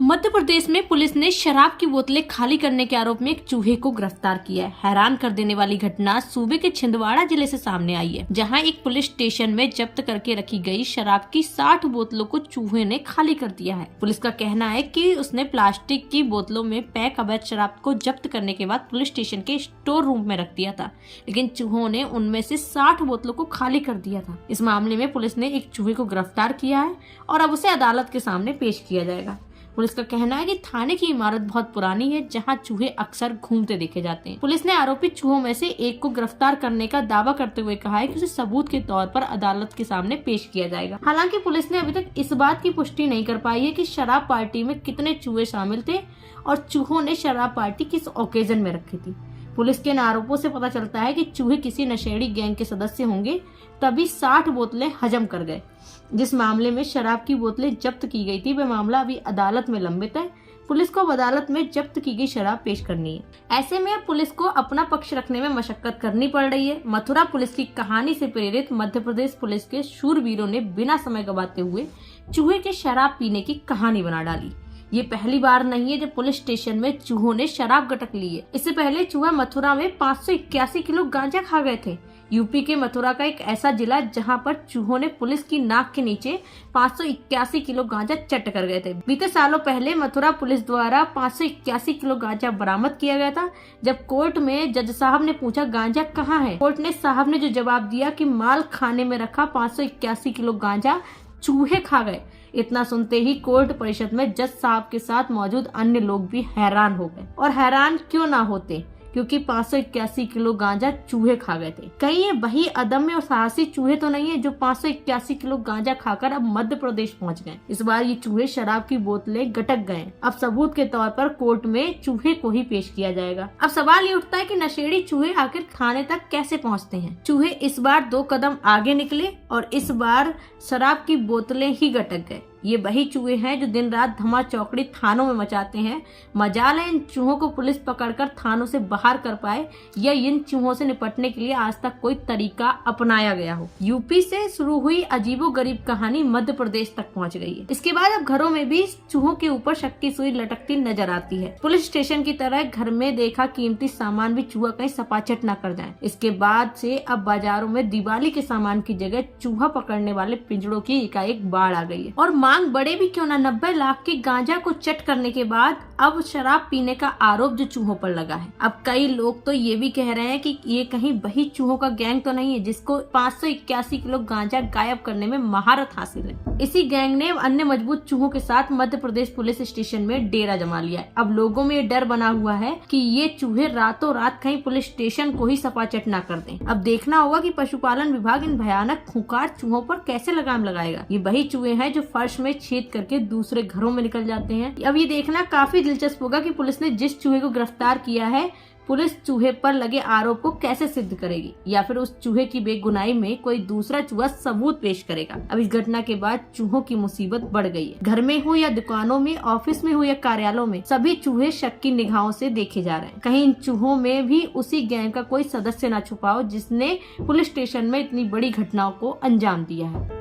मध्य प्रदेश में पुलिस ने शराब की बोतलें खाली करने के आरोप में एक चूहे को गिरफ्तार किया है। हैरान कर देने वाली घटना सूबे के छिंदवाड़ा जिले से सामने आई है, जहां एक पुलिस स्टेशन में जब्त करके रखी गई शराब की 60 बोतलों को चूहे ने खाली कर दिया है। पुलिस का कहना है कि उसने प्लास्टिक की बोतलों में पैक अवैध शराब को जब्त करने के बाद पुलिस स्टेशन के स्टोर रूम में रख दिया था, लेकिन चूहों ने उनमें से 60 बोतलों को खाली कर दिया था। इस मामले में पुलिस ने एक चूहे को गिरफ्तार किया है और अब उसे अदालत के सामने पेश किया जाएगा। पुलिस का कहना है कि थाने की इमारत बहुत पुरानी है, जहां चूहे अक्सर घूमते देखे जाते हैं। पुलिस ने आरोपित चूहों में से एक को गिरफ्तार करने का दावा करते हुए कहा है कि उसे सबूत के तौर पर अदालत के सामने पेश किया जाएगा। हालांकि पुलिस ने अभी तक इस बात की पुष्टि नहीं कर पाई है कि शराब पार्टी में कितने चूहे शामिल थे और चूहों ने शराब पार्टी किस ओकेजन में रखी थी। पुलिस के इन आरोपों से पता चलता है कि चूहे किसी नशेड़ी गैंग के सदस्य होंगे, तभी 60 बोतलें हजम कर गए। जिस मामले में शराब की बोतलें जब्त की गई थी, वह मामला अभी अदालत में लंबित है। पुलिस को अब अदालत में जब्त की गई शराब पेश करनी है। ऐसे में पुलिस को अपना पक्ष रखने में मशक्कत करनी पड़ रही है। मथुरा पुलिस की कहानी से प्रेरित मध्य प्रदेश पुलिस के शूरवीरों ने बिना समय गंवाते हुए चूहे के शराब पीने की कहानी बना डाली। ये पहली बार नहीं है जब पुलिस स्टेशन में चूहों ने शराब गटक ली है। इससे पहले चूहा मथुरा में 581 किलो गांजा खा गए थे। यूपी के मथुरा का एक ऐसा जिला जहां पर चूहों ने पुलिस की नाक के नीचे 581 किलो गांजा चट कर गए थे। बीते सालों पहले मथुरा पुलिस द्वारा 581 किलो गांजा बरामद किया गया था। जब कोर्ट में जज साहब ने पूछा गांजा कहाँ है, कोर्ट ने साहब ने जो जवाब दिया कि माल खाने में रखा 581 किलो गांजा चूहे खा गए। इतना सुनते ही कोर्ट परिषद में जज साहब के साथ मौजूद अन्य लोग भी हैरान हो गए। और हैरान क्यों ना होते, क्योंकि 581 किलो गांजा चूहे खा गए थे। कहीं ये वही अदम्य और साहसी चूहे तो नहीं है जो 581 किलो गांजा खाकर अब मध्य प्रदेश पहुंच गए। इस बार ये चूहे शराब की बोतलें गटक गए। अब सबूत के तौर पर कोर्ट में चूहे को ही पेश किया जाएगा। अब सवाल ये उठता है कि नशेड़ी चूहे आखिर थाने तक कैसे पहुंचते हैं। चूहे इस बार 2 कदम आगे निकले और इस बार शराब की बोतलें ही गटक गए। ये वही चूहे हैं जो दिन रात धमा चौकड़ी थानों में मचाते हैं। मजाल है इन चूहों को पुलिस पकड़कर थानों से बाहर कर पाए या इन चूहों से निपटने के लिए आज तक कोई तरीका अपनाया गया हो। यूपी से शुरू हुई अजीबोगरीब कहानी मध्य प्रदेश तक पहुंच गई है। इसके बाद अब घरों में भी चूहों के ऊपर शक्की सुई लटकती नजर आती है। पुलिस स्टेशन की तरह घर में देखा कीमती सामान भी चूहा कहीं सपाचट न कर जाए। इसके बाद से अब बाजारों में दिवाली के सामान की जगह चूहा पकड़ने वाले पिंजड़ों की एकाएक बाढ़ आ गई है। और मांग बड़े भी क्यों ना, 90 लाख के गांजा को चट करने के बाद अब शराब पीने का आरोप जो चूहों पर लगा है। अब कई लोग तो ये भी कह रहे हैं कि ये कहीं वही चूहों का गैंग तो नहीं है जिसको 581 किलो गांजा गायब करने में महारत हासिल है। इसी गैंग ने अन्य मजबूत चूहों के साथ मध्य प्रदेश पुलिस स्टेशन में डेरा जमा लिया है। अब लोगों में ये डर बना हुआ है कि ये चूहे रातों रात कहीं पुलिस स्टेशन को ही सपाचट न कर दें। अब देखना होगा कि पशुपालन विभाग इन भयानक खूंखार चूहों पर कैसे लगाम लगाएगा। ये वही चूहे हैं जो फर्श में छेद करके दूसरे घरों में निकल जाते हैं। अब ये देखना काफी दिलचस्प होगा कि पुलिस ने जिस चूहे को गिरफ्तार किया है, पुलिस चूहे पर लगे आरोप को कैसे सिद्ध करेगी, या फिर उस चूहे की बेगुनाही में कोई दूसरा चूहा सबूत पेश करेगा। अब इस घटना के बाद चूहों की मुसीबत बढ़ गई है। घर में हो या दुकानों में, ऑफिस में हो या कार्यालयों में, सभी चूहे शक की निगाहों से देखे जा रहे हैं। कहीं इन चूहों में भी उसी गैंग का कोई सदस्य न छुपा हो जिसने पुलिस स्टेशन में इतनी बड़ी घटनाओं को अंजाम दिया है।